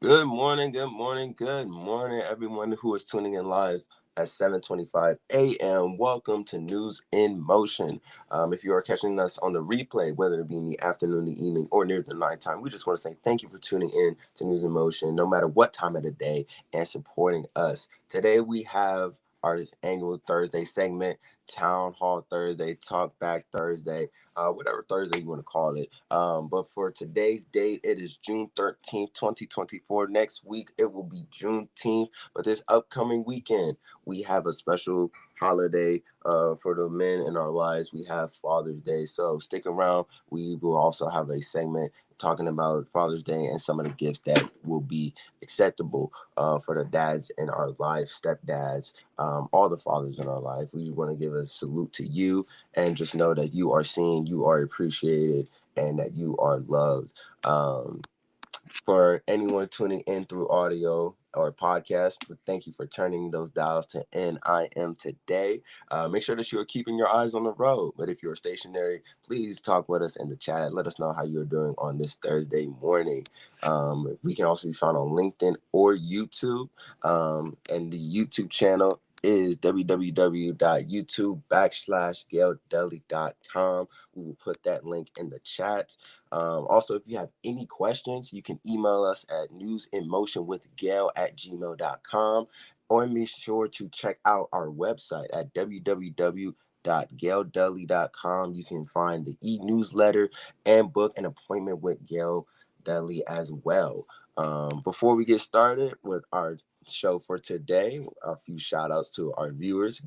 Good morning, good morning, good morning, everyone who is tuning in live at 7:25 a.m. Welcome to News in Motion. If you are catching us on the replay, whether it be in the afternoon, the evening, or near the nighttime, we just want to say thank you for tuning in to News in Motion, no matter what time of the day, and supporting us. Today we have our annual Thursday segment, Town Hall Thursday, Talk Back Thursday, whatever Thursday you want to call it. But for today's date, it is June 13th, 2024. Next week, it will be Juneteenth. But this upcoming weekend, we have a special holiday for the men in our lives. We have Father's Day. So stick around. We will also have a segment talking about Father's Day and some of the gifts that will be acceptable for the dads in our life, stepdads, all the fathers in our life. We want to give a salute to you and just know that you are seen, you are appreciated, and that you are loved. For anyone tuning in through audio or podcast, thank you for turning those dials to NIM today. Make sure that you are keeping your eyes on the road. But if you're stationary, please talk with us in the chat. Let us know how you're doing on this Thursday morning. We can also be found on LinkedIn or YouTube. And the YouTube channel is www.youtube.com/GailDeli.com. We will put that link in the chat. Also, if you have any questions, you can email us at newsinmotionwithgail@gmail.com, or be sure to check out our website at www.gaildeli.com. You can find the e-newsletter and book an appointment with Gail Deli as well. Before we get started with our show for today, a few shout outs to our viewers.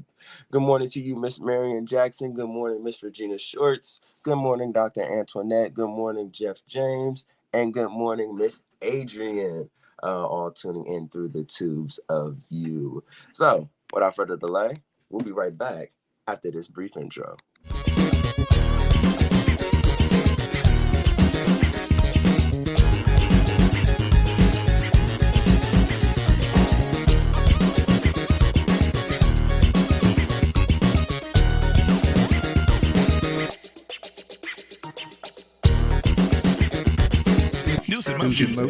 Good morning to you, Miss Marion Jackson. Good morning, Miss Regina Shorts. Good morning, Dr. Antoinette. Good morning, Jeff James. And good morning, Miss Adrian. All tuning in through the tubes of you. So, without further delay, we'll be right back after this brief intro. News in motion. What's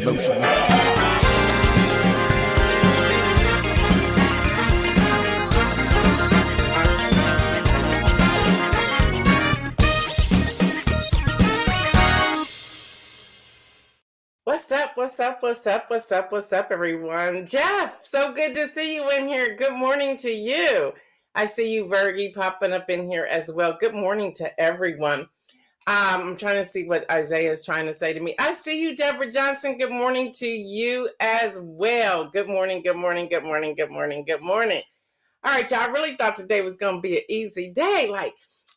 up, everyone? Jeff, so good to see you in here. Good morning to you. I see you, Virgie, popping up in here as well. Good morning to everyone. I'm trying to see what Isaiah is trying to say to me. I see you, Deborah Johnson. Good morning to you as well. Good morning, good morning, good morning, good morning, good morning. All right, y'all, I really thought today was going to be an easy day.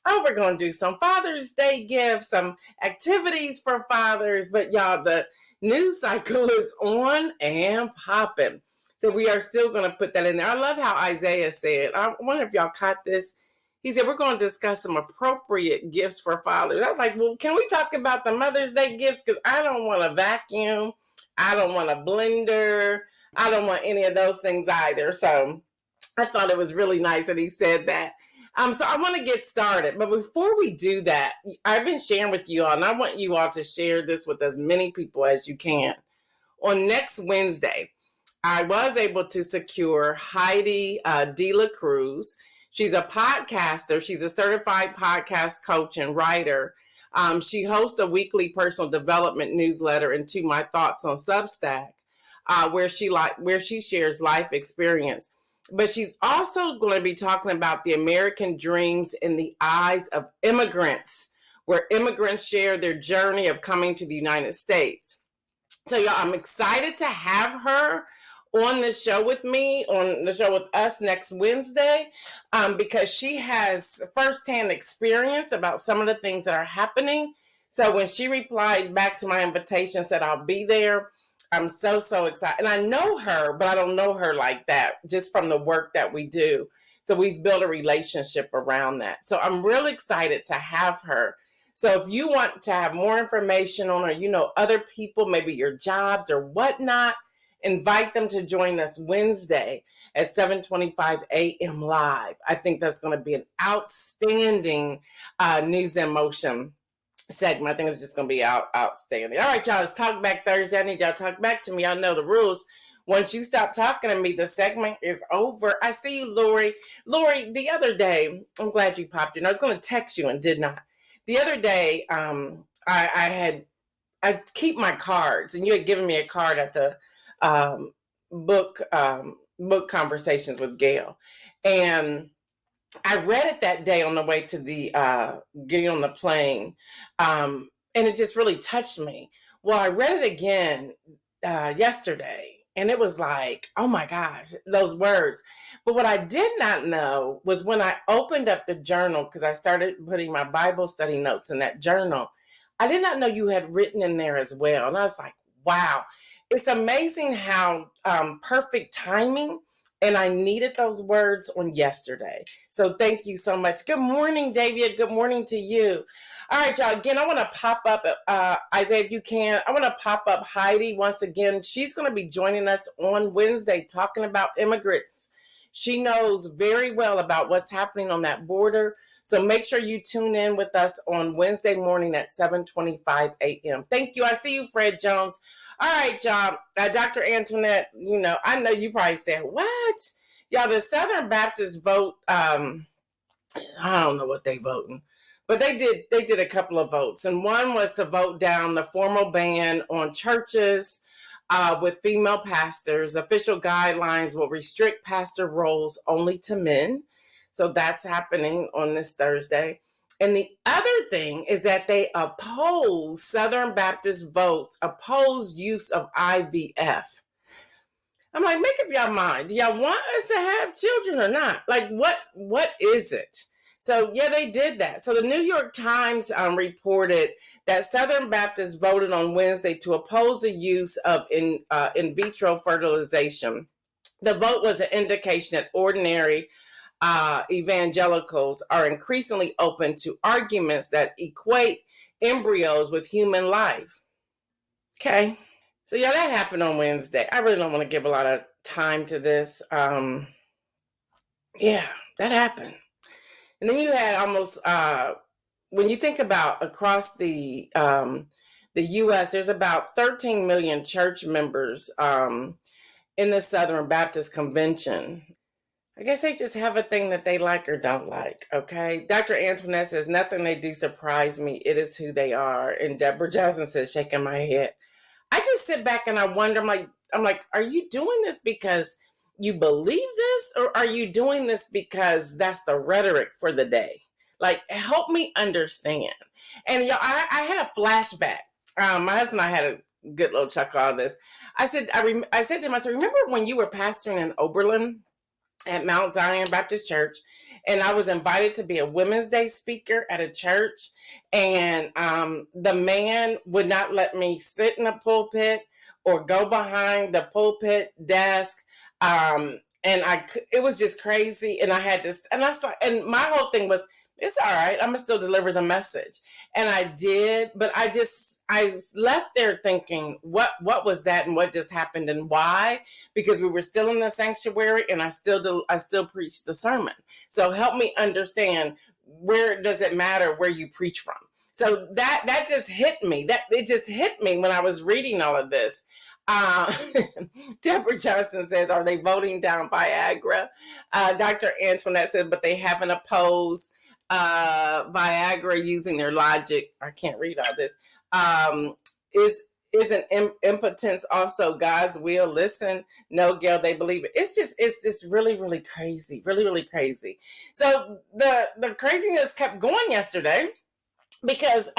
We're going to do some Father's Day gifts, some activities for fathers. But y'all, the news cycle is on and popping. So we are still going to put that in there. I love how Isaiah said, I wonder if y'all caught this. He said, we're going to discuss some appropriate gifts for fathers. I was like, well, can we talk about the Mother's Day gifts? Because I don't want a vacuum. I don't want a blender. I don't want any of those things either. So I thought it was really nice that he said that. So I want to get started. But before we do that, I've been sharing with you all, and I want you all to share this with as many people as you can. On next Wednesday, I was able to secure Heidi De La Cruz. She's a podcaster. She's a certified podcast coach and writer. She hosts a weekly personal development newsletter into My Thoughts on Substack, where she shares life experience. But she's also going to be talking about the American dreams in the eyes of immigrants, where immigrants share their journey of coming to the United States. So, y'all, I'm excited to have her on the show with me, on the show with us next Wednesday, because she has firsthand experience about some of the things that are happening. So when she replied back to my invitation, said, I'll be there, I'm so excited. And I know her, but I don't know her like that, just from the work that we do. So we've built a relationship around that. So I'm really excited to have her. So if you want to have more information on her, other people, maybe your jobs or whatnot, invite them to join us Wednesday at 7:25 a.m. live. I think that's going to be an outstanding News in Motion segment. I think it's just going to be outstanding. All right, y'all, it's Talk Back Thursday. I need y'all to talk back to me. I know the rules. Once you stop talking to me, the segment is over. I see you, Lori. Lori, the other day, I'm glad you popped in. I was going to text you and did not. The other day, I keep my cards, and you had given me a card at the book conversations with Gail, and I read it that day on the way to the getting on the plane, and it just really touched me. Well, I read it again yesterday, and it was like, oh my gosh, those words. But what I did not know was when I opened up the journal, because I started putting my Bible study notes in that journal, I did not know you had written in there as well. And I was like, wow, it's amazing how perfect timing. And I needed those words on yesterday. So thank you so much. Good morning, David. Good morning to you. All right, y'all. Again, I want to pop up, Isaiah, if you can. I want to pop up Heidi once again. She's going to be joining us on Wednesday talking about immigrants. She knows very well about what's happening on that border. So make sure you tune in with us on Wednesday morning at 7:25 a.m. Thank you. I see you, Fred Jones. All right, y'all. Dr. Antoinette, I know you probably said, what? Y'all, the Southern Baptist vote, I don't know what they voting. But they did a couple of votes, and one was to vote down the formal ban on churches with female pastors. Official guidelines will restrict pastor roles only to men. So that's happening on this Thursday. And the other thing is that they oppose Southern Baptist votes, oppose use of IVF. I'm like, make up your mind. Do y'all want us to have children or not? Like, what is it? So, yeah, they did that. So the New York Times reported that Southern Baptists voted on Wednesday to oppose the use of in vitro fertilization. The vote was an indication that ordinary evangelicals are increasingly open to arguments that equate embryos with human life. Okay. So, yeah, that happened on Wednesday. I really don't want to give a lot of time to this. Yeah, that happened. And then you had almost, when you think about across the U.S., there's about 13 million church members in the Southern Baptist Convention. I guess they just have a thing that they like or don't like, okay? Dr. Antoinette says, nothing they do surprise me. It is who they are. And Deborah Johnson says, shaking my head. I just sit back and I wonder, I'm like, are you doing this because you believe this, or are you doing this because that's the rhetoric for the day? Like, help me understand. And I had a flashback. My husband and I had a good little chuckle on this. I said to him, I said, remember when you were pastoring in Oberlin at Mount Zion Baptist Church, and I was invited to be a Women's Day speaker at a church, and the man would not let me sit in the pulpit or go behind the pulpit desk. And it was just crazy. And I had this, and my whole thing was, it's all right. I'm gonna still deliver the message. And I did, but I left there thinking, what was that, and what just happened, and why? Because we were still in the sanctuary, and I still preached the sermon. So help me understand, where does it matter where you preach from? So that just hit me. It just hit me when I was reading all of this. Deborah Johnson says, are they voting down Viagra? Dr. Antoinette said, but they haven't opposed Viagra using their logic. I can't read all this. Is an impotence also God's will? Listen, no, Gail, they believe it. It's just really, really crazy. Really, really crazy. So the craziness kept going yesterday because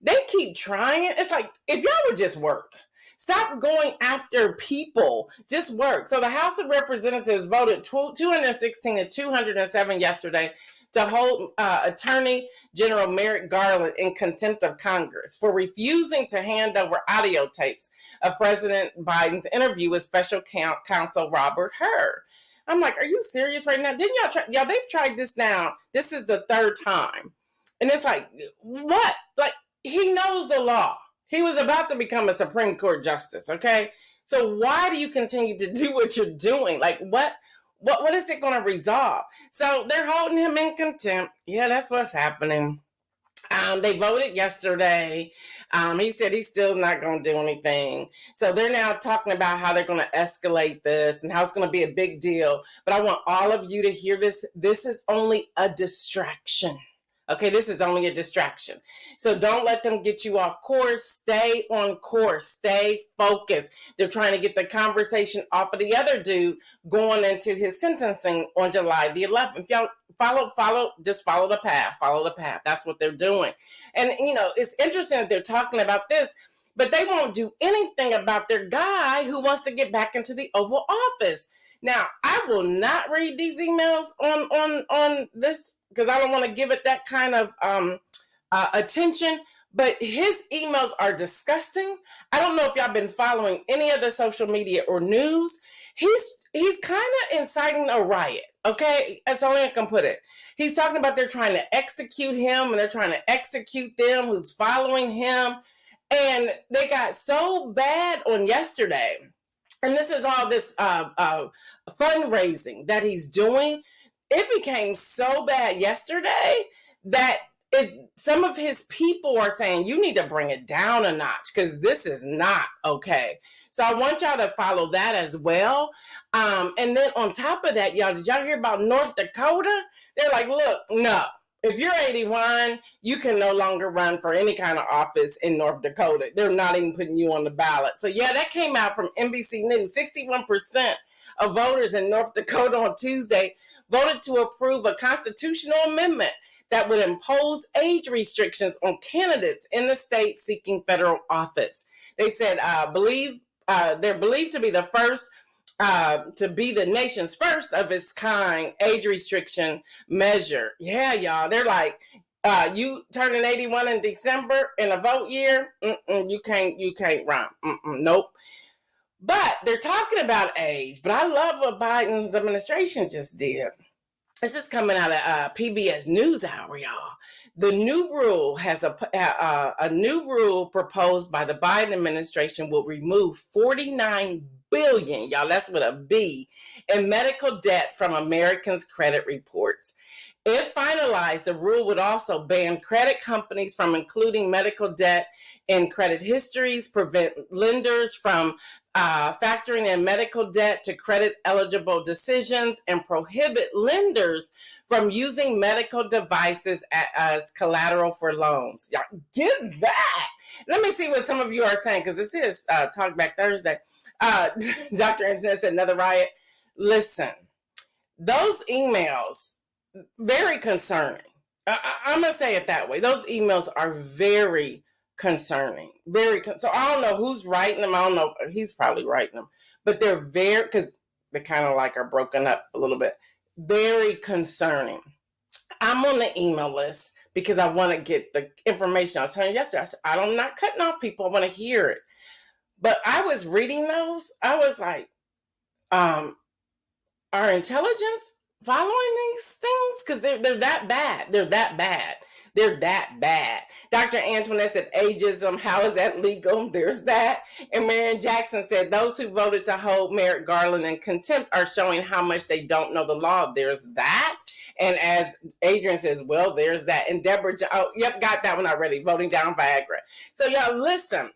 they keep trying. It's like, if y'all would just work. Stop going after people. Just work. So the House of Representatives voted 216 to 207 yesterday to hold Attorney General Merrick Garland in contempt of Congress for refusing to hand over audio tapes of President Biden's interview with Special Counsel Robert Hur. I'm like, are you serious right now? Didn't y'all try? Y'all, they've tried this now. This is the third time. And it's like, what? Like, he knows the law. He was about to become a Supreme Court justice, okay? So why do you continue to do what you're doing? Like, what is it going to resolve? So they're holding him in contempt. Yeah, that's what's happening. They voted yesterday. He said he's still not going to do anything. So they're now talking about how they're going to escalate this and how it's going to be a big deal. But I want all of you to hear this. This is only a distraction. Okay, this is only a distraction. So don't let them get you off course. Stay on course. Stay focused. They're trying to get the conversation off of the other dude going into his sentencing on July the 11th. Y'all just follow the path. Follow the path. That's what they're doing. And, it's interesting that they're talking about this, but they won't do anything about their guy who wants to get back into the Oval Office. Now, I will not read these emails on this because I don't want to give it that kind of attention. But his emails are disgusting. I don't know if y'all been following any of the social media or news. He's kind of inciting a riot. Okay, that's the only I can put it. He's talking about they're trying to execute him and they're trying to execute them who's following him. And they got so bad on yesterday. And this is all this fundraising that he's doing. It became so bad yesterday that some of his people are saying, you need to bring it down a notch because this is not okay. So I want y'all to follow that as well. And then on top of that, y'all, did y'all hear about North Dakota? They're like, look, no. If you're 81, you can no longer run for any kind of office in North Dakota. They're not even putting you on the ballot. So yeah, that came out from NBC News. 61% of voters in North Dakota on Tuesday voted to approve a constitutional amendment that would impose age restrictions on candidates in the state seeking federal office. They said they're believed to be the first to be the nation's first of its kind age restriction measure. Yeah, y'all. They're like, you turning 81 in December in a vote year, you can't run. Nope. But they're talking about age. But I love what Biden's administration just did. This is coming out of PBS NewsHour, y'all. The new rule has a new rule proposed by the Biden administration will remove $49 billion, y'all, that's with a B, in medical debt from Americans' credit reports. If finalized, the rule would also ban credit companies from including medical debt in credit histories, prevent lenders from factoring in medical debt to credit eligible decisions, and prohibit lenders from using medical devices as collateral for loans. Y'all, get that. Let me see what some of you are saying, because this is Talk Back Thursday. Dr. Anderson said another riot. Listen, those emails, very concerning. I'm going to say it that way. Those emails are very concerning. So I don't know who's writing them. I don't know. He's probably writing them. But they're because they kind of like are broken up a little bit. Very concerning. I'm on the email list because I want to get the information. I was telling you yesterday, I said, I'm not cutting off people. I want to hear it. But I was reading those. I was like, our intelligence following these things? Because they're that bad. They're that bad. They're that bad. Dr. Antoinette said, ageism, how is that legal? There's that. And Marion Jackson said, those who voted to hold Merrick Garland in contempt are showing how much they don't know the law. There's that. And as Adrian says, well, there's that. And Deborah, got that one already, voting down Viagra. So y'all listen,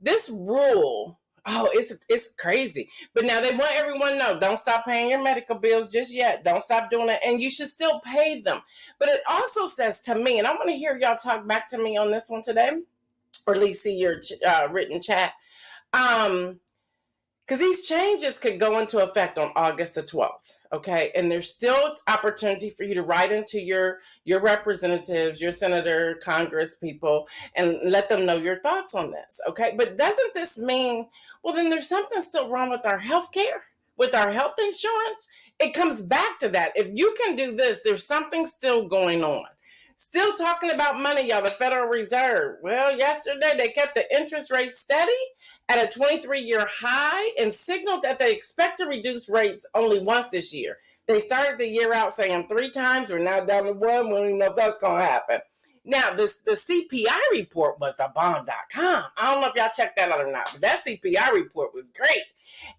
this rule, it's crazy. But now they want everyone to know, don't stop paying your medical bills just yet. Don't stop doing it. And you should still pay them. But it also says to me, and I want to hear y'all talk back to me on this one today, or at least see your written chat. Because these changes could go into effect on August the 12th, okay? And there's still opportunity for you to write into your representatives, your senator, Congress people, and let them know your thoughts on this, okay? But doesn't this mean, well, then there's something still wrong with our health care, with our health insurance? It comes back to that. If you can do this, there's something still going on. Still talking about money, y'all, the Federal Reserve. Well, yesterday they kept the interest rate steady at a 23-year high and signaled that they expect to reduce rates only once this year. They started the year out saying 3 times. We're now down to 1. We don't even know if that's going to happen. Now, the CPI report was the bomb.com. I don't know if y'all checked that out or not, but that CPI report was great.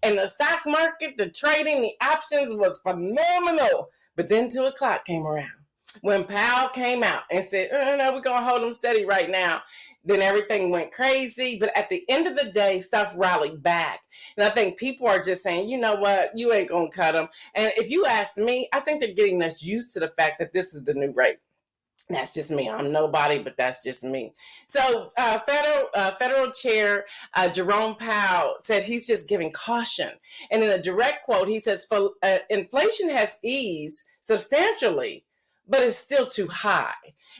And the stock market, the trading, the options was phenomenal. But then 2 o'clock came around. When Powell came out and said, no, we're going to hold them steady right now, then everything went crazy. But at the end of the day, stuff rallied back. And I think people are just saying, you know what, you ain't going to cut them. And if you ask me, I think they're getting us used to the fact that this is the new rate. That's just me. I'm nobody, but that's just me. So federal chair Jerome Powell said he's just giving caution. And in a direct quote, he says, inflation has eased substantially, but it's still too high.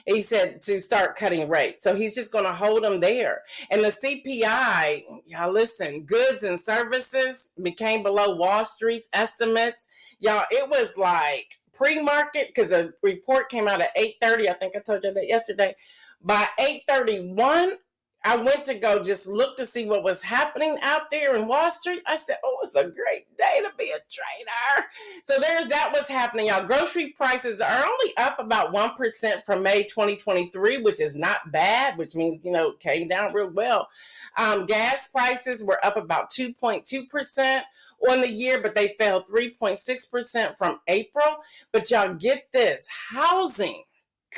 He said to start cutting rates. So he's just going to hold them there. And the CPI, y'all listen, goods and services became below Wall Street's estimates. Y'all, it was like pre-market, because a report came out at 8:30. I think I told you that yesterday. By 8:31, I went to go just look to see what was happening out there in Wall Street. I said, oh, it's a great day to be a trader. So there's that was happening, y'all. Grocery prices are only up about 1% from May 2023, which is not bad, which means, came down real well. Gas prices were up about 2.2% on the year, but they fell 3.6% from April. But y'all get this, housing,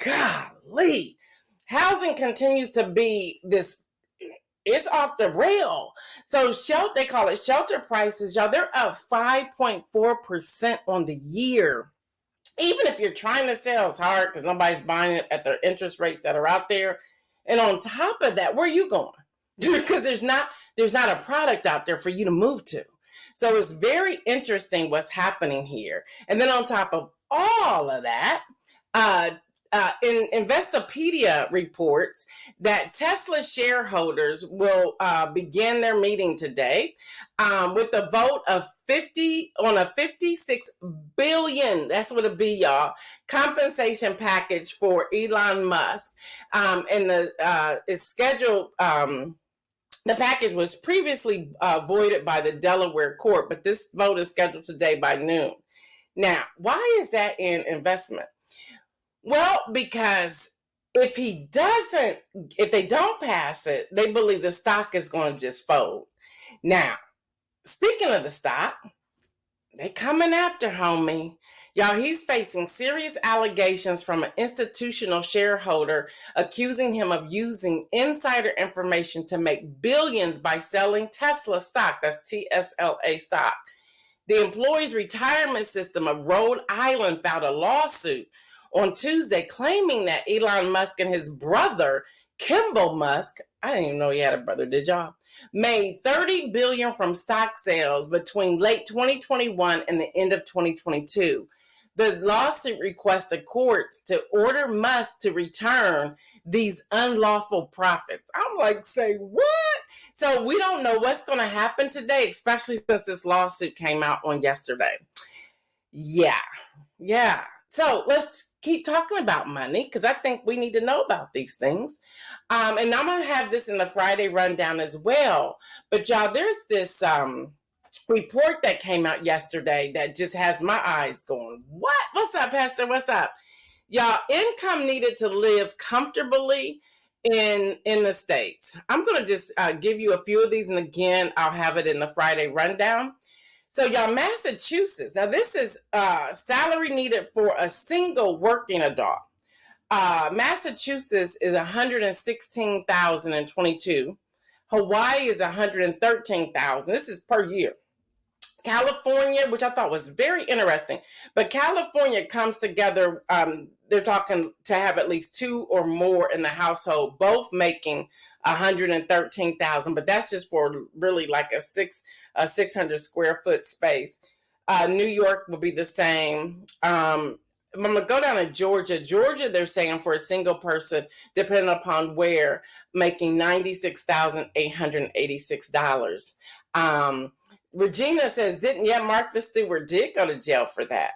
golly, housing continues to be this, it's off the rail. So they call it shelter prices, y'all, they're up 5.4% on the year. Even if you're trying to sell, it's hard because nobody's buying it at the interest rates that are out there. And on top of that, where are you going? Because there's not a product out there for you to move to. So it's very interesting what's happening here. And then on top of all of that, Investopedia reports that Tesla shareholders will begin their meeting today with a vote of 50 on a $56 billion, that's what it be, y'all, compensation package for Elon Musk. And it's scheduled. The package was previously voided by the Delaware court, but this vote is scheduled today by noon. Now, why is that in investment? Well, because if they don't pass it, they believe the stock is going to just fold. Now, speaking of the stock, they coming after homie. Y'all, he's facing serious allegations from an institutional shareholder accusing him of using insider information to make billions by selling Tesla stock. That's TSLA stock. The Employees Retirement System of Rhode Island filed a lawsuit on Tuesday claiming that Elon Musk and his brother, Kimball Musk, I didn't even know he had a brother, did y'all? Made $30 billion from stock sales between late 2021 and the end of 2022. The lawsuit requests a court to order Musk to return these unlawful profits. I'm like, say what? So we don't know what's going to happen today, especially since this lawsuit came out on yesterday. Yeah. So let's keep talking about money because I think we need to know about these things. And I'm going to have this in the Friday rundown as well. But y'all, there's this report that came out yesterday that just has my eyes going, what? What's up, Pastor? What's up? Y'all, income needed to live comfortably in the States. I'm going to just give you a few of these. And again, I'll have it in the Friday rundown. So y'all, Massachusetts, now this is salary needed for a single working adult. Massachusetts is $116,022. Hawaii is $113,000. This is per year. California, which I thought was very interesting, but California comes together, they're talking to have at least two or more in the household, both making $113,000, but that's just for really like a 600 square foot space. New York will be the same. I'm going to go down to Georgia. Georgia, they're saying for a single person, depending upon where, making $96,886. Regina says, didn't yet Martha Stewart did go to jail for that?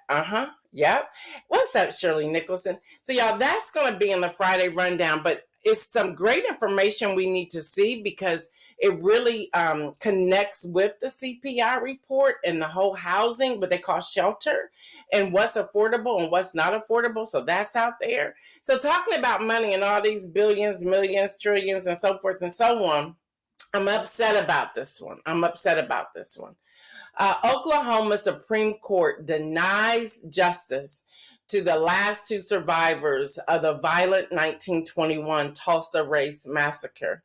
Yep. What's up, Shirley Nicholson? So y'all, that's going to be in the Friday rundown, but it's some great information we need to see because it really connects with the CPI report and the whole housing, what they call shelter, and what's affordable and what's not affordable. So that's out there. So talking about money and all these billions, millions, trillions, and so forth and so on, I'm upset about this one. Oklahoma Supreme Court denies justice to the last two survivors of the violent 1921 Tulsa Race Massacre.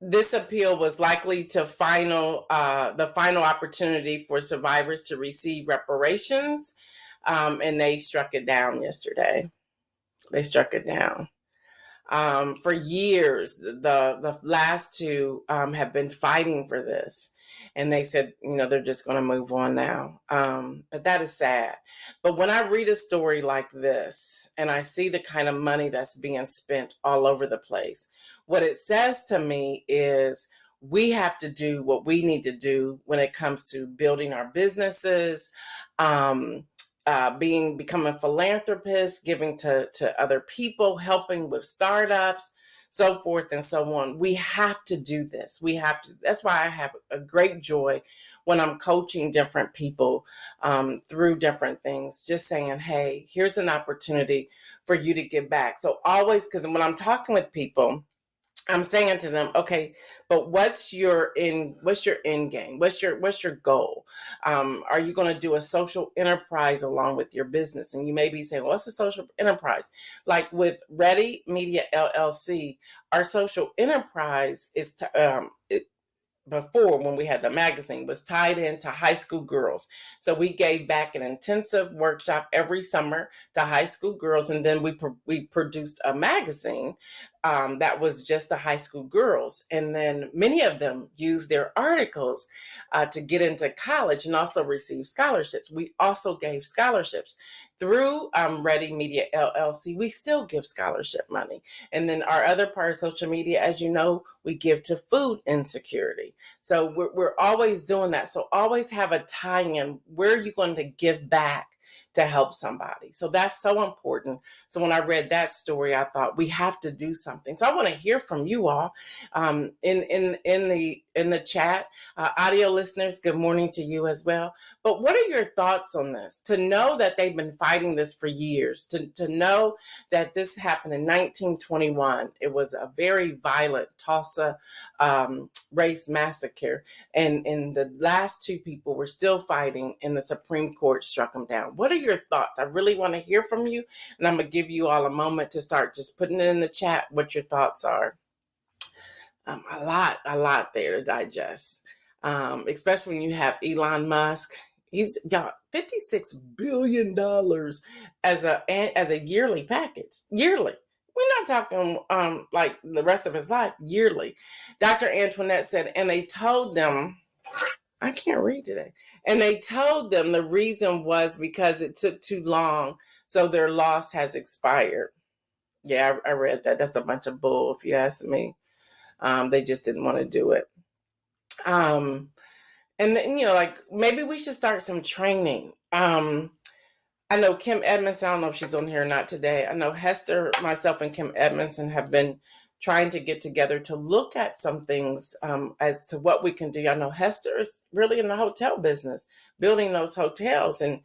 This appeal was likely to the final opportunity for survivors to receive reparations, and they struck it down yesterday. They struck it down. For years, the last two have been fighting for this, and they said, they're just going to move on now. But that is sad. But when I read a story like this, and I see the kind of money that's being spent all over the place, what it says to me is we have to do what we need to do when it comes to building our businesses, becoming a philanthropist, giving to other people, helping with startups, so forth and so on. We have to do this. We have to. That's why I have a great joy when I'm coaching different people through different things, just saying, hey, here's an opportunity for you to give back. So always, because when I'm talking with people, I'm saying to them, okay, but what's your end game? What's your goal? Are you going to do a social enterprise along with your business? And you may be saying, what's a social enterprise? Like with Ready Media LLC, our social enterprise is before, when we had the magazine, was tied into high school girls. So we gave back an intensive workshop every summer to high school girls, and then we produced a magazine that was just the high school girls. And then many of them used their articles to get into college and also receive scholarships. We also gave scholarships through Ready Media LLC. We still give scholarship money. And then our other part of social media, as you know, we give to food insecurity. So we're always doing that. So always have a tie-in. Where are you going to give back to help somebody? So that's so important. So when I read that story, I thought we have to do something. So I want to hear from you all in the chat. Audio listeners, good morning to you as well. But what are your thoughts on this? To know that they've been fighting this for years, to know that this happened in 1921. It was a very violent Tulsa race massacre. And the last two people were still fighting, and the Supreme Court struck them down. What are your thoughts? I really want to hear from you. And I'm going to give you all a moment to start just putting it in the chat what your thoughts are. A lot there to digest, especially when you have Elon Musk. He's got $56 billion as a yearly package. Yearly. We're not talking like the rest of his life. Yearly. Dr. Antoinette said, and they told them, I can't read today. And they told them the reason was because it took too long, so their loss has expired. Yeah, I read that. That's a bunch of bull, if you ask me. They just didn't want to do it. And then, like maybe we should start some training. I know Kim Edmondson, I don't know if she's on here or not today. I know Hester, myself, and Kim Edmondson have been trying to get together to look at some things as to what we can do. I know Hester is really in the hotel business, building those hotels and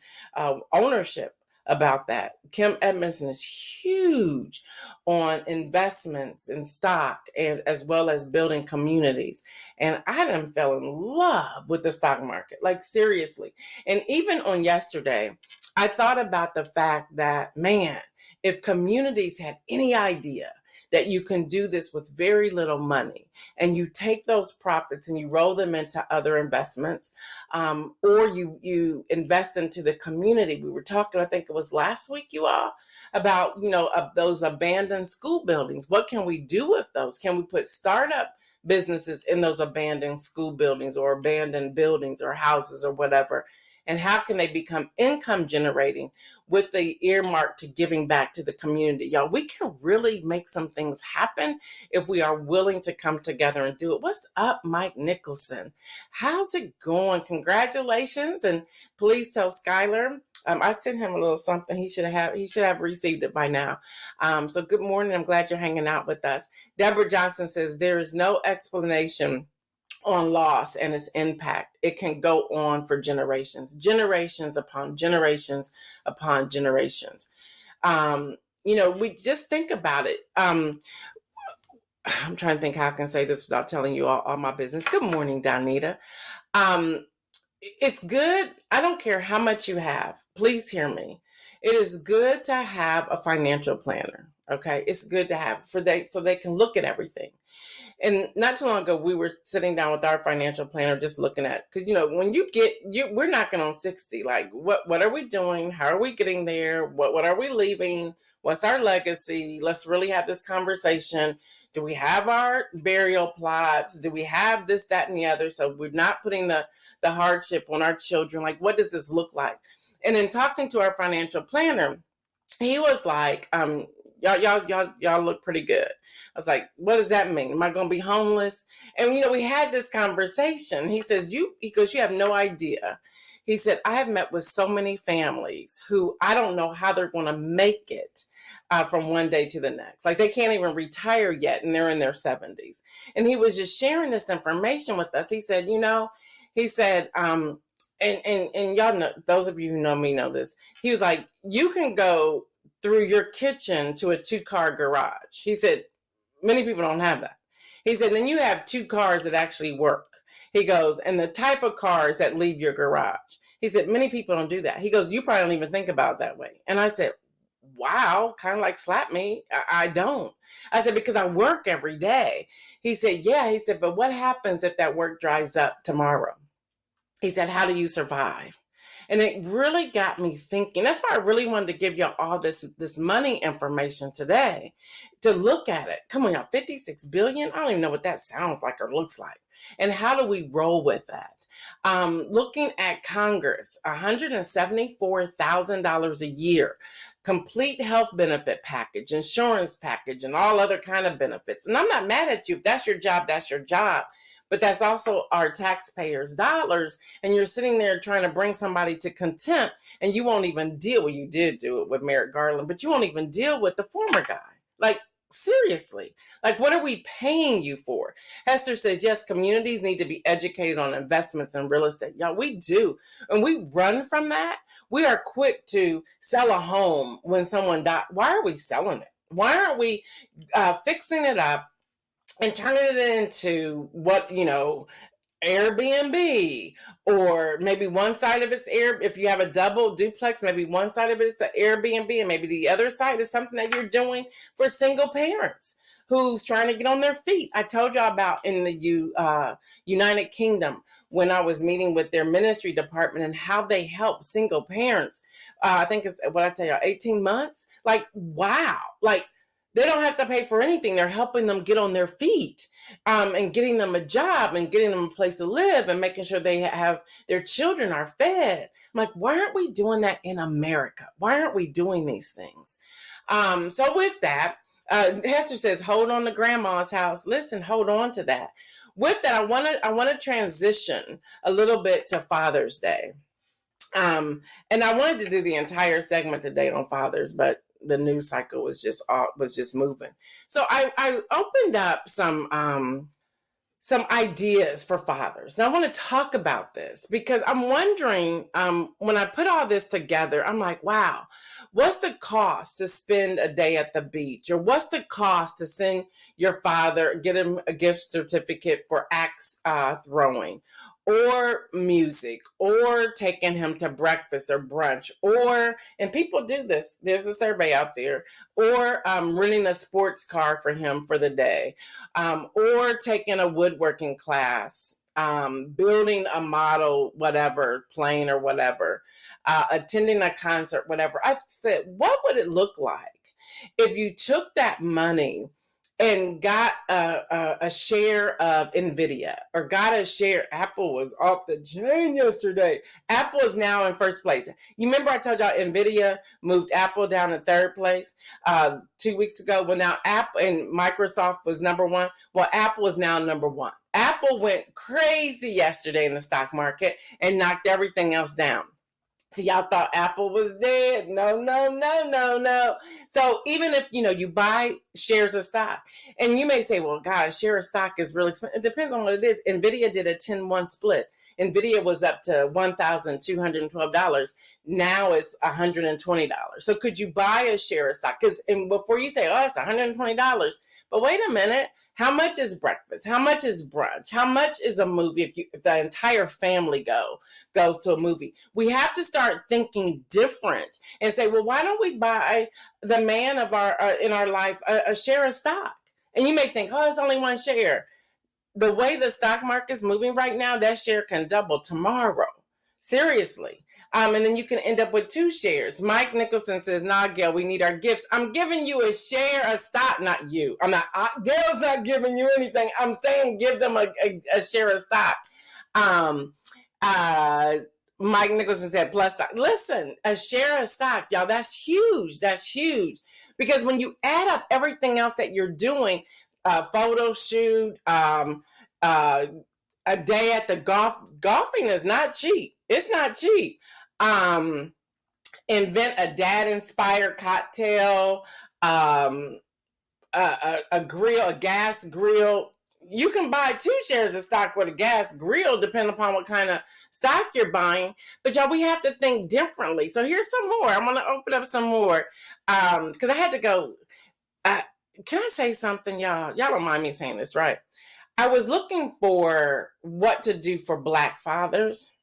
ownership about that. Kim Edmondson is huge on investments in stock as well as building communities. And I done fell in love with the stock market, like seriously. And even on yesterday, I thought about the fact that, man, if communities had any idea that you can do this with very little money, and you take those profits and you roll them into other investments, or you invest into the community. We were talking, I think it was last week, you all, about, of those abandoned school buildings. What can we do with those? Can we put startup businesses in those abandoned school buildings or abandoned buildings or houses or whatever? And how can they become income generating with the earmark to giving back to the community? Y'all, we can really make some things happen if we are willing to come together and do it. What's up, Mike Nicholson? How's it going? Congratulations. And please tell Skylar, I sent him a little something. He should have received it by now. So good morning. I'm glad you're hanging out with us. Deborah Johnson says there is no explanation on loss and its impact. It can go on for generations upon generations upon generations. We just think about it. I'm trying to think how I can say this without telling you all my business. Good morning, Donita. It's good. I don't care how much you have. Please hear me. It is good to have a financial planner. Okay. It's good to have so they can look at everything. And not too long ago, we were sitting down with our financial planner, just looking at, because when we're knocking on 60. Like, what are we doing? How are we getting there? What are we leaving? What's our legacy? Let's really have this conversation. Do we have our burial plots? Do we have this, that, and the other? So we're not putting the hardship on our children. Like, what does this look like? And in talking to our financial planner, he was like, y'all look pretty good. I was like, what does that mean? Am I going to be homeless? And, we had this conversation. He says, you have no idea. He said, I have met with so many families who I don't know how they're going to make it from one day to the next. Like, they can't even retire yet, and they're in their 70s. And he was just sharing this information with us. He said, and y'all know, those of you who know me know this. He was like, you can go through your kitchen to a 2-car garage. He said, many people don't have that. He said, then you have 2 cars that actually work. He goes, and the type of cars that leave your garage. He said, many people don't do that. He goes, you probably don't even think about it that way. And I said, wow, kind of like slap me. I don't. I said, because I work every day. He said, yeah. He said, but what happens if that work dries up tomorrow? He said, how do you survive? And it really got me thinking. That's why I really wanted to give y'all all this money information today, to look at it. Come on, y'all, 56 billion? I don't even know what that sounds like or looks like. And how do we roll with that? Looking at Congress, $174,000 a year, complete health benefit package, insurance package, and all other kind of benefits. And I'm not mad at you. If that's your job, that's your job. But that's also our taxpayers' dollars. And you're sitting there trying to bring somebody to contempt, and you won't even deal. Well, you did do it with Merrick Garland, but you won't even deal with the former guy. Like, seriously, like, what are we paying you for? Hester says, yes, communities need to be educated on investments in real estate. Y'all, we do. And we run from that. We are quick to sell a home when someone died. Why are we selling it? Why aren't we fixing it up and turning it into Airbnb, or maybe one side of it's if you have a double duplex, maybe one side of it's an Airbnb and maybe the other side is something that you're doing for single parents who's trying to get on their feet. I told y'all about in the United Kingdom when I was meeting with their ministry department and how they help single parents. I think it's, what I tell y'all, 18 months. Like, wow. Like, they don't have to pay for anything. They're helping them get on their feet, and getting them a job and getting them a place to live and making sure they have their children are fed. I'm like, why aren't we doing that in America? Why aren't we doing these things? So with that, Hester says, hold on to grandma's house. Listen, hold on to that. With that, I want to transition a little bit to Father's Day. And I wanted to do the entire segment today on fathers, but the news cycle was just moving. So I opened up some ideas for fathers. Now I want to talk about this because I'm wondering, when I put all this together, I'm like, wow, what's the cost to spend a day at the beach? Or what's the cost to send your father, get him a gift certificate for axe throwing, or music, or taking him to breakfast or brunch, or, and people do this, there's a survey out there, or renting a sports car for him for the day, or taking a woodworking class, building a model, whatever, plane or whatever, attending a concert, whatever. I said, what would it look like if you took that money and got a share of NVIDIA, or got a share? Apple was off the chain yesterday. Apple is now in first place. You remember I told y'all NVIDIA moved Apple down to third place 2 weeks ago? Well, now Apple and Microsoft was number one. Well, Apple is now number one. Apple went crazy yesterday in the stock market and knocked everything else down. So y'all thought Apple was dead. No. So even if, you buy shares of stock, and you may say, well, God, a share of stock is really expensive. It depends on what it is. NVIDIA did a 10-1 split. NVIDIA was up to $1,212. Now it's $120. So could you buy a share of stock? Because before you say, oh, it's $120, But wait a minute, how much is breakfast? How much is brunch? How much is a movie if the entire family goes to a movie? We have to start thinking different and say, well, why don't we buy the man of our in our life a share of stock? And you may think, oh, it's only one share. The way the stock market is moving right now, that share can double tomorrow. Seriously. And then you can end up with 2 shares. Mike Nicholson says, nah, Gail, we need our gifts. I'm giving you a share of stock, not you. Gail's not giving you anything. I'm saying give them a share of stock. Mike Nicholson said plus stock. Listen, a share of stock, y'all, that's huge. That's huge. Because when you add up everything else that you're doing, photo shoot, a day at the golfing is not cheap. It's not cheap. Invent a dad-inspired cocktail, a grill, a gas grill. You can buy 2 shares of stock with a gas grill, depending upon what kind of stock you're buying. But y'all, we have to think differently. So here's some more. I'm going to open up some more because I had to go. Can I say something, y'all? Y'all don't mind me saying this, right? I was looking for what to do for Black fathers.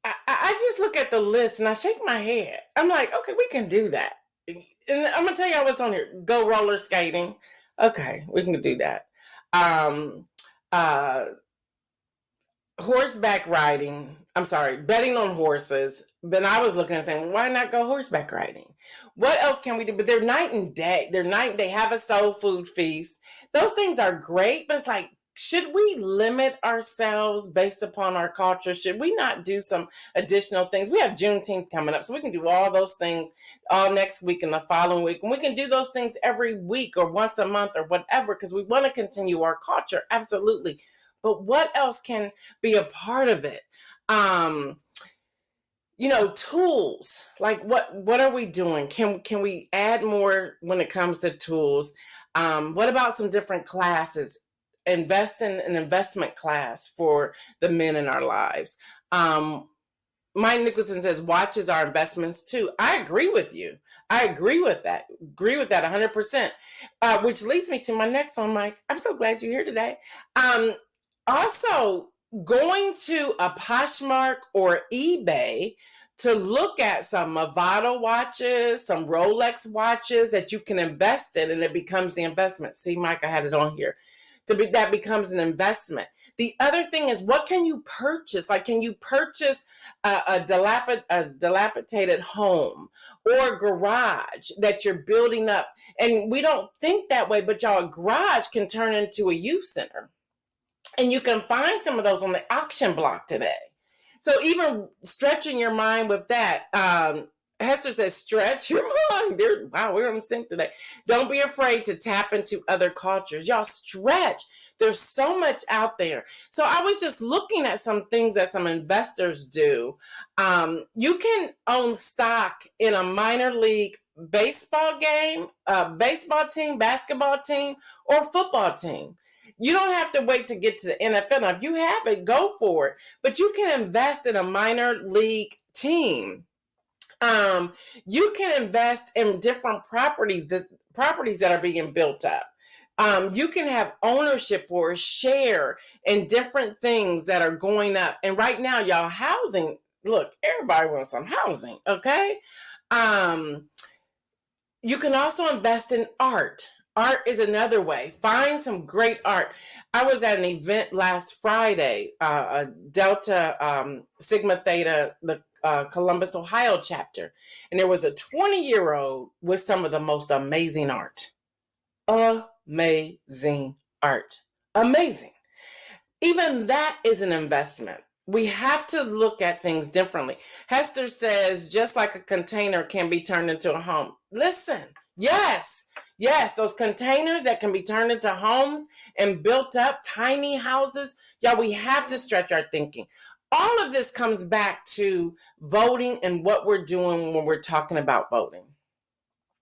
I just look at the list and I shake my head. I'm like, okay, we can do that. And I'm going to tell y'all what's on here. Go roller skating. Okay, we can do that. Horseback riding. I'm sorry, betting on horses. But I was looking and saying, well, why not go horseback riding? What else can we do? But they're night and day. They have a soul food feast. Those things are great, but it's like, should we limit ourselves based upon our culture? Should we not do some additional things? We have Juneteenth coming up, so we can do all those things all next week and the following week. And we can do those things every week or once a month or whatever, because we want to continue our culture. Absolutely. But what else can be a part of it? Tools. Like what are we doing? Can we add more when it comes to tools? What about some different classes? Invest in an investment class for the men in our lives. Mike Nicholson says, watches are investments too. I agree with you. I agree with that. 100%. Which leads me to my next one, Mike. I'm so glad you're here today. Also, going to a Poshmark or eBay to look at some Movado watches, some Rolex watches that you can invest in, and it becomes the investment. See, Mike, I had it on here. That becomes an investment. The other thing is, what can you purchase? Like, can you purchase a dilapidated home or a garage that you're building up? And we don't think that way, but y'all, a garage can turn into a youth center. And you can find some of those on the auction block today. So even stretching your mind with that, Hester says, stretch your mind. Wow, we're on sync today. Don't be afraid to tap into other cultures. Y'all stretch. There's so much out there. So I was just looking at some things that some investors do. You can own stock in a minor league baseball game, baseball team, basketball team, or football team. You don't have to wait to get to the NFL. Now, if you have it, go for it. But you can invest in a minor league team. You can invest in different properties that are being built up. You can have ownership or share in different things that are going up. And right now, y'all, housing, look, everybody wants some housing, okay? You can also invest in art. Art is another way. Find some great art. I was at an event last Friday, Delta Sigma Theta, the Columbus, Ohio chapter. And there was a 20-year-old with some of the most amazing art. Amazing art. Amazing. Even that is an investment. We have to look at things differently. Hester says, just like a container can be turned into a home. Listen, yes, those containers that can be turned into homes and built up, tiny houses. Y'all, we have to stretch our thinking. All of this comes back to voting and what we're doing when we're talking about voting.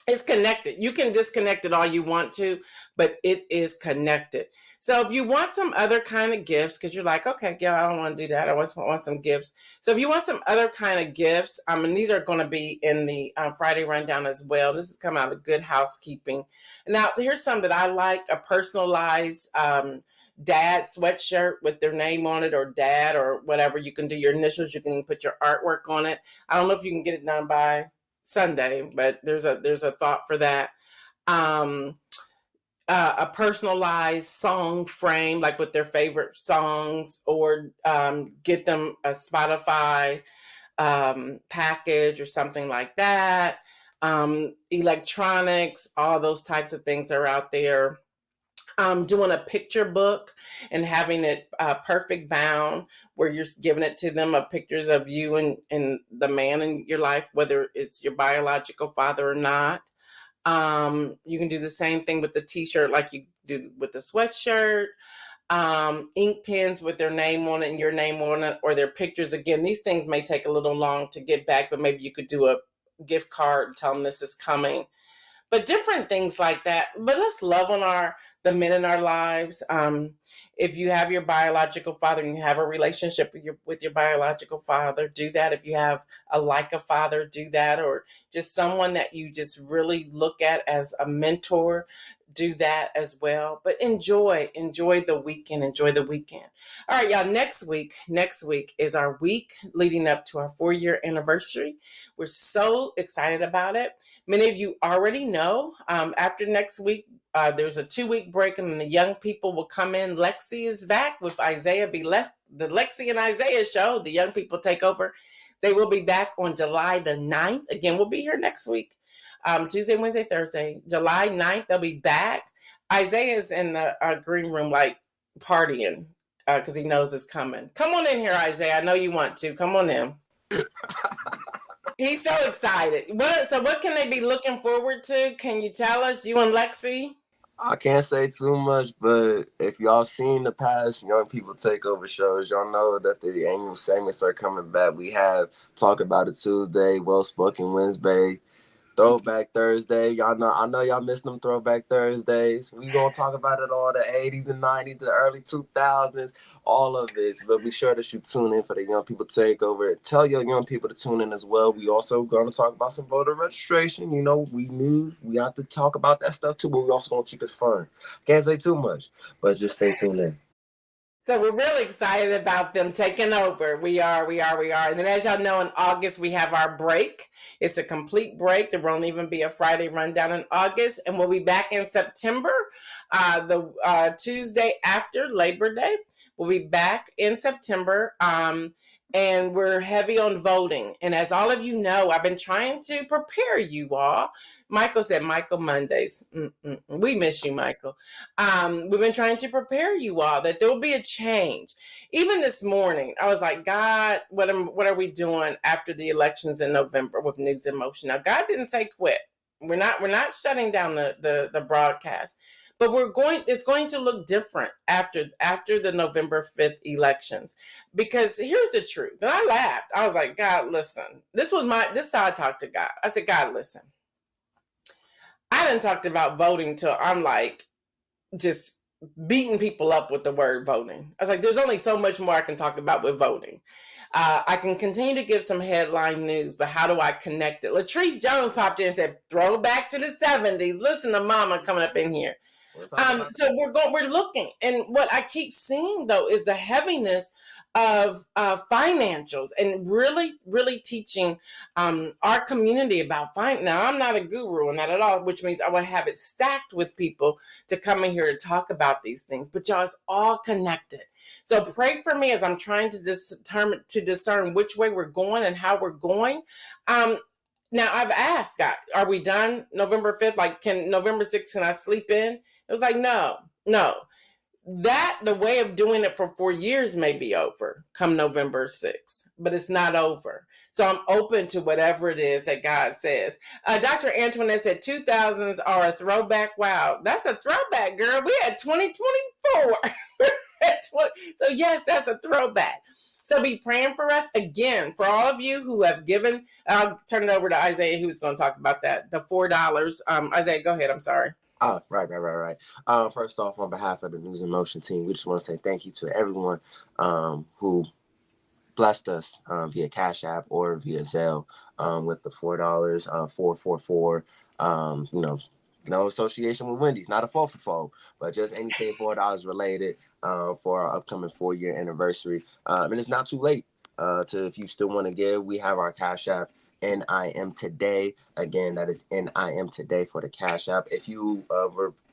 It's connected. You can disconnect it all you want to, but it is connected. So if you want some other kind of gifts, because you're like, okay, Gail, I don't want to do that. I just want some gifts. So if you want some other kind of gifts, and these are going to be in the Friday rundown as well. This is coming out of Good Housekeeping. Now, here's some that I like: a personalized dad sweatshirt with their name on it, or dad, or whatever. You can do your initials. You can put your artwork on it. I don't know if you can get it done by Sunday, but there's a thought for that. A personalized song frame, like with their favorite songs, or get them a Spotify package or something like that. Electronics, all those types of things are out there. Doing a picture book and having it perfect bound, where you're giving it to them of pictures of you and the man in your life, whether it's your biological father or not. You can do the same thing with the t-shirt like you do with the sweatshirt. Ink pens with their name on it and your name on it, or their pictures. Again, these things may take a little long to get back, but maybe you could do a gift card and tell them this is coming. But different things like that. But let's love on the men in our lives. If you have your biological father and you have a relationship with your biological father, do that. If you have a father, do that. Or just someone that you just really look at as a mentor, do that as well. But enjoy the weekend. Enjoy the weekend. All right, y'all. Next week is our week leading up to our 4-year anniversary. We're so excited about it. Many of you already know. After next week, there's a 2-week break, and then the young people will come in. Lexi is back with Isaiah. The Lexi and Isaiah show. The young people take over. They will be back on July the 9th. Again, we'll be here next week. Tuesday, Wednesday, Thursday, July 9th, they'll be back. Isaiah's in the green room, like partying, because he knows it's coming. Come on in here, Isaiah. I know you want to. Come on in. He's so excited. What can they be looking forward to? Can you tell us, you and Lexi? I can't say too much, but if y'all seen the past Young People Takeover shows, y'all know that the annual segments are coming back. We have Talk About It Tuesday, Well Spoken Wednesday, Throwback Thursday. I know y'all missed them Throwback Thursdays. We gonna talk about it all, the 80s and 90s, the early 2000s, all of it. But be sure that you tune in for the Young People Takeover. Tell your young people to tune in as well. We also gonna talk about some voter registration. You know, we have to talk about that stuff too, but we also gonna keep it fun. Can't say too much, but just stay tuned in. So we're really excited about them taking over. We are. And then, as y'all know, in August, we have our break. It's a complete break. There won't even be a Friday rundown in August. And we'll be back in September, the Tuesday after Labor Day. We'll be back in September. And we're heavy on voting. And as all of you know, I've been trying to prepare you all. Michael said, Michael Mondays. We miss you, Michael. We've been trying to prepare you all that there will be a change. Even this morning, I was like, God, what are we doing after the elections in November with News in Motion? Now, God didn't say quit. We're not shutting down the broadcast. But it's going to look different after the November 5th elections. Because here's the truth. And I laughed. I was like, God, listen. This is how I talked to God. I said, God, listen. I didn't talk about voting till I'm like just beating people up with the word voting. I was like, there's only so much more I can talk about with voting. I can continue to give some headline news, but how do I connect it? Latrice Jones popped in and said, throw back to the 70s. Listen to mama coming up in here. So we're looking, and what I keep seeing though is the heaviness of financials, and really, really teaching our community about finance. Now, I'm not a guru on that at all, which means I would have it stacked with people to come in here to talk about these things. But y'all, it's all connected. So pray for me as I'm trying to discern which way we're going and how we're going. Now, I've asked God, are we done November 5th? Like, can November 6th, can I sleep in? It was like, no. The way of doing it for 4 years may be over come November 6th, but it's not over. So I'm open to whatever it is that God says. Dr. Antoinette said 2000s are a throwback. Wow, that's a throwback, girl. We had 2024. So yes, that's a throwback. So be praying for us again, for all of you who have given. I'll turn it over to Isaiah, who's going to talk about that. The $4. Isaiah, go ahead. I'm sorry. Oh, right. First off, on behalf of the News in Motion team, we just want to say thank you to everyone who blessed us via Cash App or via Zelle with the $4, 444. No association with Wendy's, not a 4 for 4, but just anything $4 related for our upcoming 4-year anniversary. And it's not too late if you still want to give. We have our Cash App. NIM Today. Again, that is NIM Today for the Cash App. If you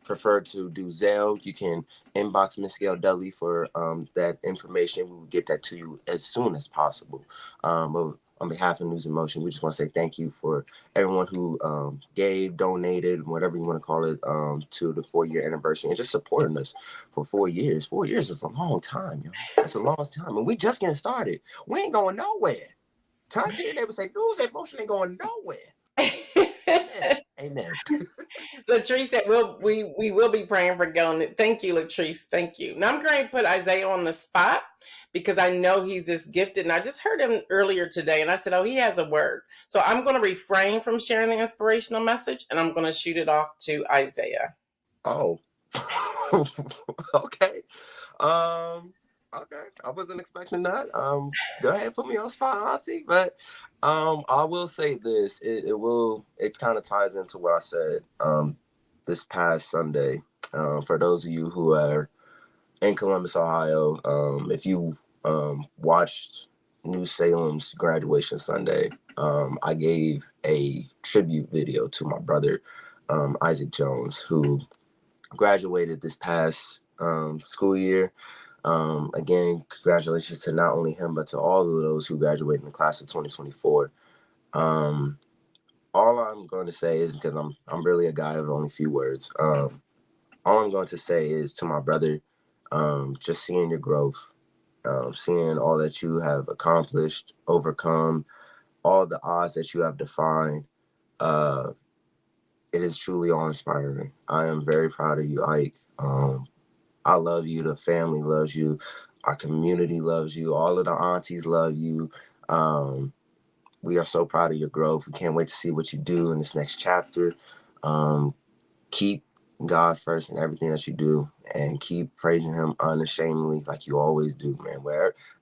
prefer to do Zelle, you can inbox Miss Gail Dudley for that information. We will get that to you as soon as possible. But on behalf of News in Motion, we just want to say thank you for everyone who gave, donated, whatever you want to call it, to the 4-year anniversary and just supporting us for 4 years. 4 years is a long time, yo. That's a long time. And we just getting started. We ain't going nowhere. Tanya, they would say, News in Motion ain't going nowhere. Amen. Latrice said, we will be praying for Gail. Thank you, Latrice. Thank you. Now I'm going to put Isaiah on the spot because I know he's just gifted. And I just heard him earlier today and I said, oh, he has a word. So I'm going to refrain from sharing the inspirational message and I'm going to shoot it off to Isaiah. Oh, okay. Okay, I wasn't expecting that. Go ahead, put me on the spot, Auntie. But I will say this: it kind of ties into what I said this past Sunday. For those of you who are in Columbus, Ohio, if you watched New Salem's graduation Sunday, I gave a tribute video to my brother, Isaac Jones, who graduated this past school year. Again, congratulations to not only him, but to all of those who graduated in the class of 2024. All I'm going to say is, because I'm really a guy of only few words, all I'm going to say is to my brother, just seeing your growth, seeing all that you have accomplished, overcome, all the odds that you have defined, it is truly awe-inspiring. I am very proud of you, Ike. I love you. The family loves you. Our community loves you. All of the aunties love you. We are so proud of your growth. We can't wait to see what you do in this next chapter. Keep God first in everything that you do and keep praising him unashamedly like you always do, man.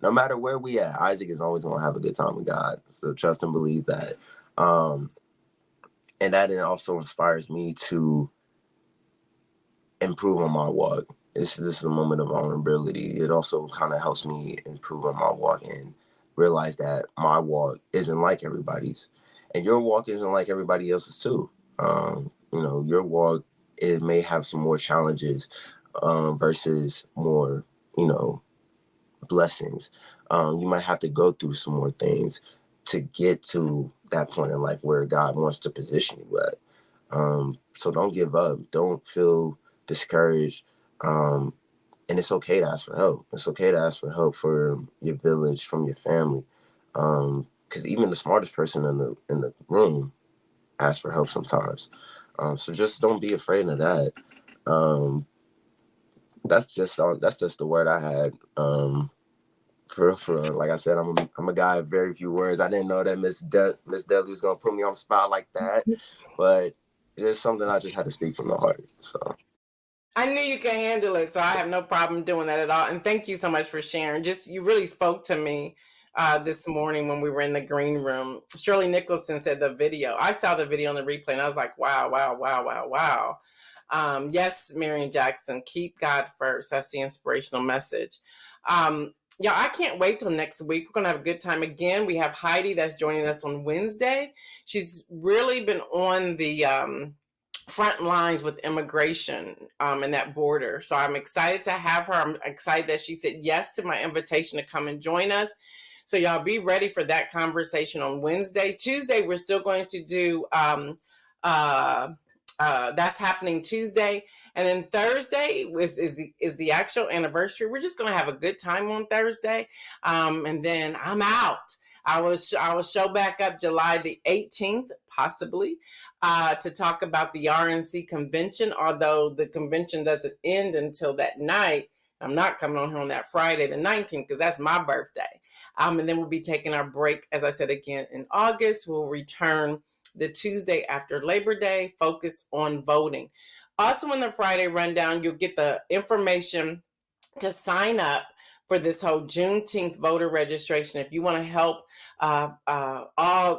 No matter where we at, Isaac is always going to have a good time with God. So trust and believe that. And that also inspires me to improve on my walk. This is a moment of vulnerability. It also kind of helps me improve on my walk and realize that my walk isn't like everybody's, and your walk isn't like everybody else's too. Your walk, it may have some more challenges versus more, blessings. You might have to go through some more things to get to that point in life where God wants to position you at. So don't give up. Don't feel discouraged. And it's okay to ask for help. It's okay to ask for help for your village, from your family. Because even the smartest person in the room asks for help sometimes. So just don't be afraid of that. That's just the word I had. For like I said, I'm a guy of very few words. I didn't know that Miss Dudley was gonna put me on the spot like that, but it's something I just had to speak from the heart. So I knew you could handle it, so I have no problem doing that at all. And thank you so much for sharing. You really spoke to me this morning when we were in the green room. Shirley Nicholson said the video. I saw the video on the replay, and I was like, wow. Yes, Marion Jackson, keep God first. That's the inspirational message. Yeah, I can't wait till next week. We're going to have a good time again. We have Heidi that's joining us on Wednesday. She's really been on the front lines with immigration and that border. So I'm excited to have her. I'm excited that she said yes to my invitation to come and join us. So y'all be ready for that conversation on Wednesday. Tuesday, we're still going to do that's happening Tuesday. And then Thursday is the actual anniversary. We're just going to have a good time on Thursday. And then I'm out. I will show back up July the 18th, possibly, to talk about the RNC convention, although the convention doesn't end until that night. I'm not coming on here on that Friday, the 19th, because that's my birthday. And then we'll be taking our break, as I said, again in August. We'll return the Tuesday after Labor Day, focused on voting. Also, in the Friday rundown, you'll get the information to sign up for this whole Juneteenth voter registration. If you want to help all,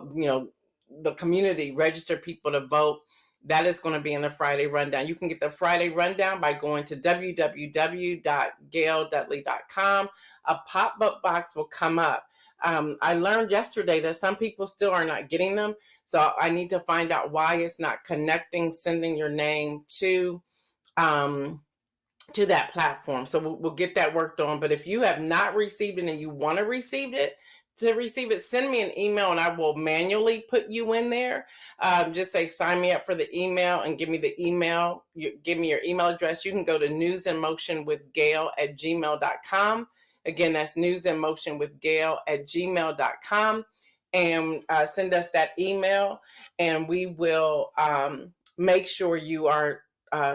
the community register people to vote, that is going to be in the Friday rundown. You can get the Friday rundown by going to www.gaildudley.com. A pop-up box will come up. I learned yesterday that some people still are not getting them. So I need to find out why it's not connecting, sending your name to that platform. So we'll get that worked on. But if you have not received it and you want to receive it, send me an email and I will manually put you in there. Just say, sign me up for the email and give me the email. Give me your email address. You can go to newsinmotionwithgail@gmail.com. Again, that's newsinmotionwithgail@gmail.com, and send us that email, and we will make sure you are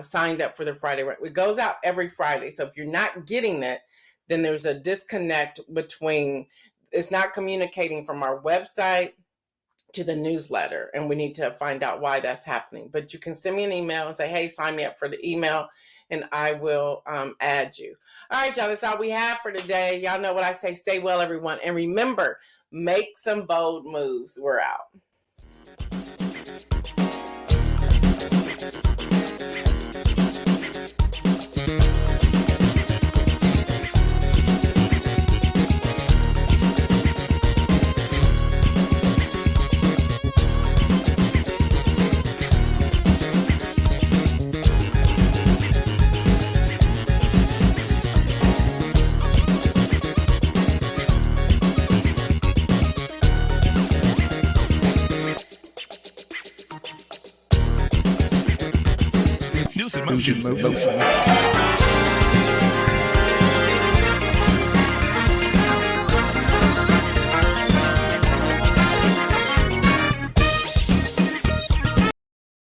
signed up for the Friday. It goes out every Friday. So if you're not getting it, then there's a disconnect between, it's not communicating from our website to the newsletter, and we need to find out why that's happening. But you can send me an email and say, hey, sign me up for the email, and I will add you. All right, y'all, that's all we have for today. Y'all know what I say. Stay well, everyone. And remember, make some bold moves. We're out. News in motion.